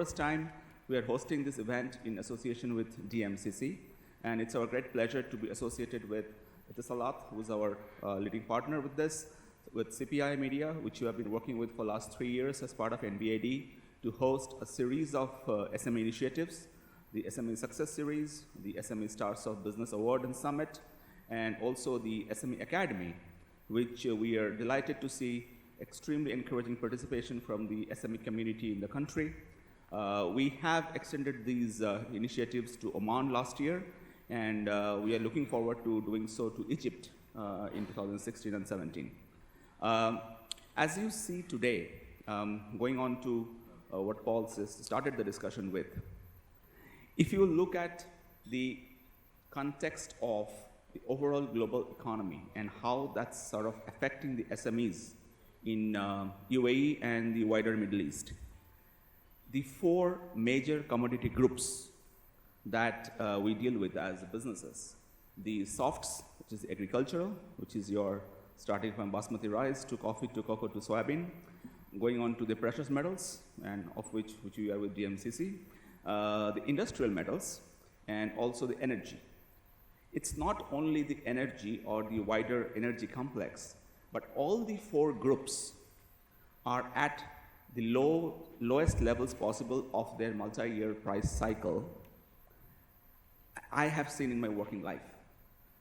first time, we are hosting this event in association with DMCC, and it's our great pleasure to be associated with Etisalat, who is our leading partner with this, with CPI Media, which you have been working with for the last 3 years as part of NBAD, to host a series of SME initiatives, the SME Success Series, the SME Stars of Business Award and Summit, and also the SME Academy, which we are delighted to see extremely encouraging participation from the SME community in the country. We have extended these initiatives to Oman last year, and we are looking forward to doing so to Egypt in 2016 and 17. As you see today, going on to what Paul started the discussion with, if you look at the context of the overall global economy and how that's sort of affecting the SMEs in UAE and the wider Middle East, the 4 major commodity groups that we deal with as businesses, the softs, which is agricultural, which is your starting from basmati rice to coffee to cocoa to soybean, going on to the precious metals, and of which we are with DMCC, the industrial metals, and also the energy. It's not only the energy or the wider energy complex, but all the 4 groups are at the lowest levels possible of their multi-year price cycle I have seen in my working life.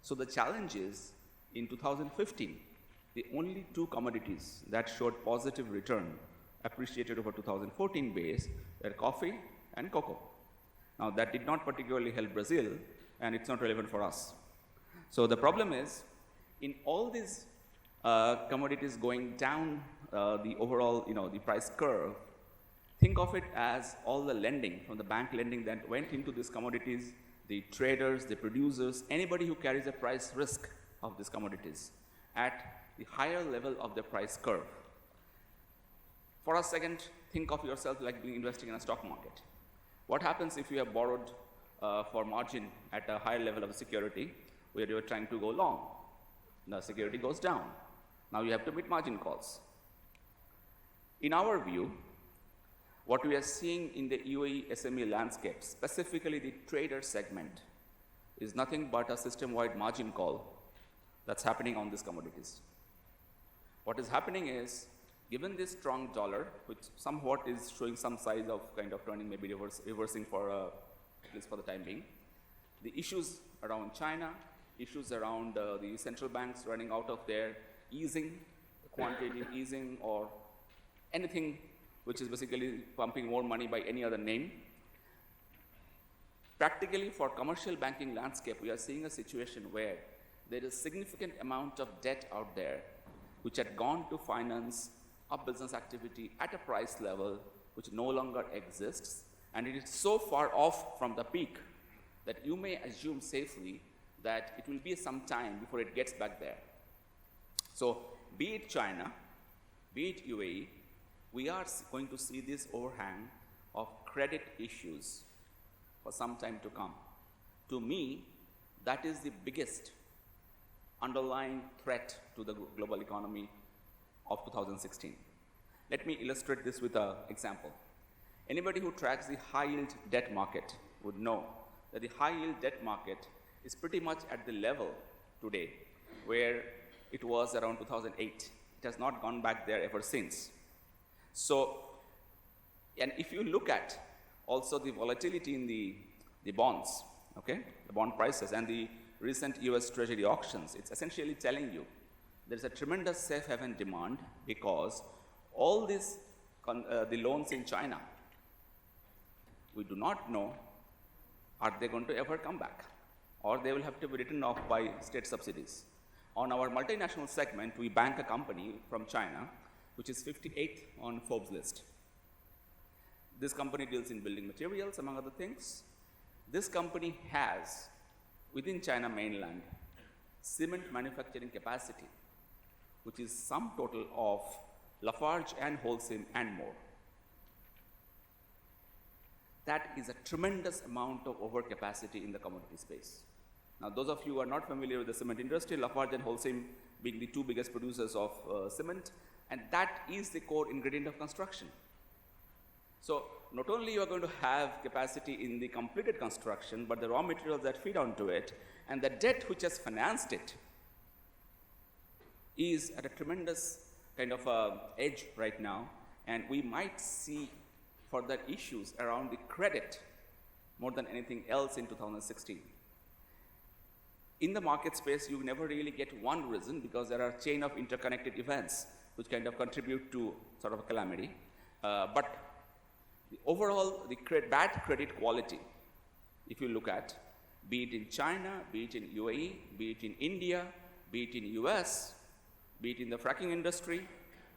So the challenge is, in 2015, the only 2 commodities that showed positive return appreciated over 2014 base were coffee and cocoa. Now that did not particularly help Brazil, and it's not relevant for us. So the problem is, in all these commodities going down the overall, the price curve, think of it as all the lending from the bank lending that went into these commodities, the traders, the producers, anybody who carries a price risk of these commodities at the higher level of the price curve. For a second, think of yourself like being investing in a stock market. What happens if you have borrowed for margin at a higher level of security where you are trying to go long? The security goes down. Now you have to meet margin calls. In our view, what we are seeing in the UAE SME landscape, specifically the trader segment, is nothing but a system-wide margin call that's happening on these commodities. What is happening is, given this strong dollar, which somewhat is showing some size of kind of turning, maybe reversing for at least for the time being, the issues around China, issues around the central banks running out of their easing, quantitative easing, or anything which is basically pumping more money by any other name. Practically, for commercial banking landscape, we are seeing a situation where there is significant amount of debt out there which had gone to finance a business activity at a price level which no longer exists, and it is so far off from the peak that you may assume safely that it will be some time before it gets back there. So, be it China, be it UAE, we are going to see this overhang of credit issues for some time to come. To me, that is the biggest underlying threat to the global economy of 2016. Let me illustrate this with an example. Anybody who tracks the high-yield debt market would know that the high-yield debt market is pretty much at the level today where it was around 2008. It has not gone back there ever since. So, and if you look at also the volatility in the bonds, okay, the bond prices and the recent US Treasury auctions, it's essentially telling you there's a tremendous safe haven demand because all these, the loans in China, we do not know, are they going to ever come back, or they will have to be written off by state subsidies. On our multinational segment, we bank a company from China, which is 58th on Forbes list. This company deals in building materials, among other things. This company has, within China mainland, cement manufacturing capacity, which is sum total of Lafarge and Holcim and more. That is a tremendous amount of overcapacity in the commodity space. Now, those of you who are not familiar with the cement industry, Lafarge and Holcim being the 2 biggest producers of cement, and that is the core ingredient of construction. So not only you are going to have capacity in the completed construction, but the raw materials that feed onto it, and the debt which has financed it is at a tremendous kind of edge right now, and we might see further issues around the credit more than anything else in 2016. In the market space, you never really get one reason because there are a chain of interconnected events which kind of contribute to sort of a calamity. But overall, the bad credit quality, if you look at, be it in China, be it in UAE, be it in India, be it in US, be it in the fracking industry,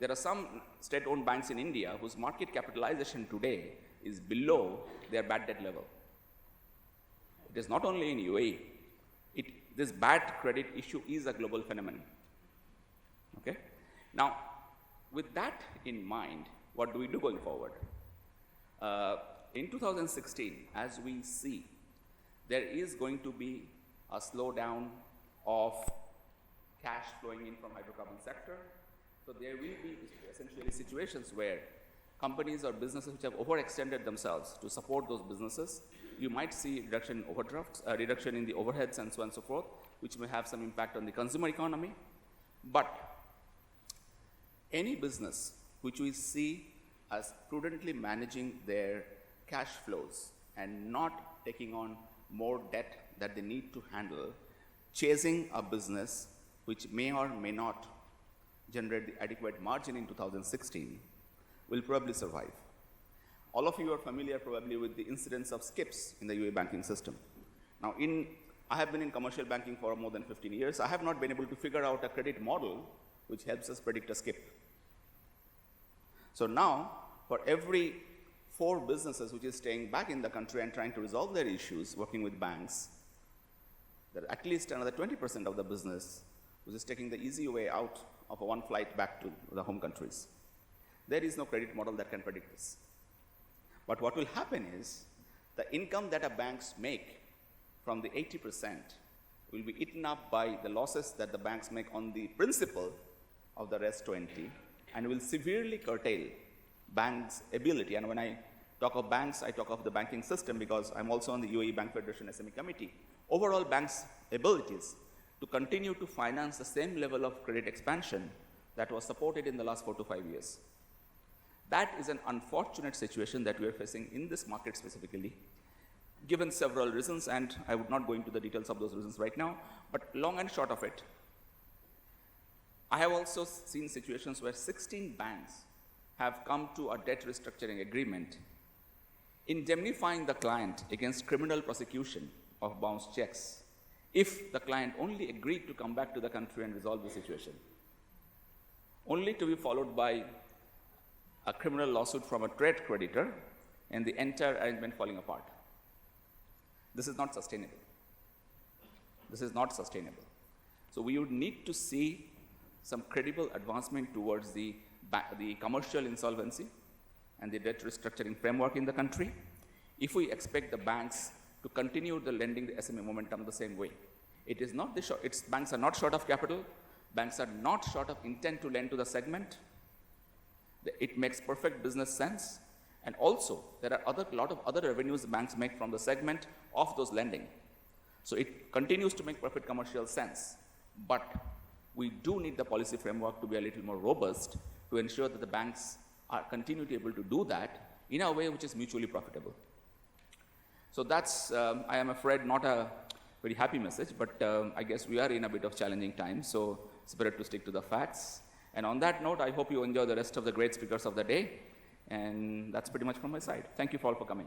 there are some state-owned banks in India whose market capitalization today is below their bad debt level. It is not only in UAE. This bad credit issue is a global phenomenon. Okay? Now, with that in mind, what do we do going forward? In 2016, as we see, there is going to be a slowdown of cash flowing in from hydrocarbon sector. So there will be essentially situations where companies or businesses which have overextended themselves to support those businesses, you might see reduction in overdrafts, reduction in the overheads and so on and so forth, which may have some impact on the consumer economy. But any business which we see as prudently managing their cash flows and not taking on more debt that they need to handle, chasing a business which may or may not generate the adequate margin in 2016, will probably survive. All of you are familiar probably with the incidence of skips in the UAE banking system. Now, I have been in commercial banking for more than 15 years. I have not been able to figure out a credit model which helps us predict a skip. So now, for every 4 businesses which is staying back in the country and trying to resolve their issues, working with banks, there are at least another 20% of the business which is taking the easy way out of one flight back to the home countries. There is no credit model that can predict this. But what will happen is the income that a banks make from the 80% will be eaten up by the losses that the banks make on the principal of the rest 20, and will severely curtail banks' ability. And when I talk of banks, I talk of the banking system because I'm also on the UAE Bank Federation SME Committee. Overall, banks' abilities to continue to finance the same level of credit expansion that was supported in the last 4 to 5 years. That is an unfortunate situation that we are facing in this market specifically, given several reasons, and I would not go into the details of those reasons right now, but long and short of it, I have also seen situations where 16 banks have come to a debt restructuring agreement, indemnifying the client against criminal prosecution of bounced checks if the client only agreed to come back to the country and resolve the situation, only to be followed by a criminal lawsuit from a trade creditor and the entire arrangement falling apart. This is not sustainable. This is not sustainable. So we would need to see some credible advancement towards the commercial insolvency and the debt restructuring framework in the country if we expect the banks to continue the lending the SME momentum the same way. It is not banks are not short of capital. Banks are not short of intent to lend to the segment. It makes perfect business sense. And also, there are a lot of other revenues banks make from the segment of those lending. So it continues to make perfect commercial sense. But we do need the policy framework to be a little more robust to ensure that the banks are continually able to do that in a way which is mutually profitable. So that's, I am afraid, not a very happy message, but I guess we are in a bit of challenging times, so it's better to stick to the facts. And on that note, I hope you enjoy the rest of the great speakers of the day. And that's pretty much from my side. Thank you all for coming.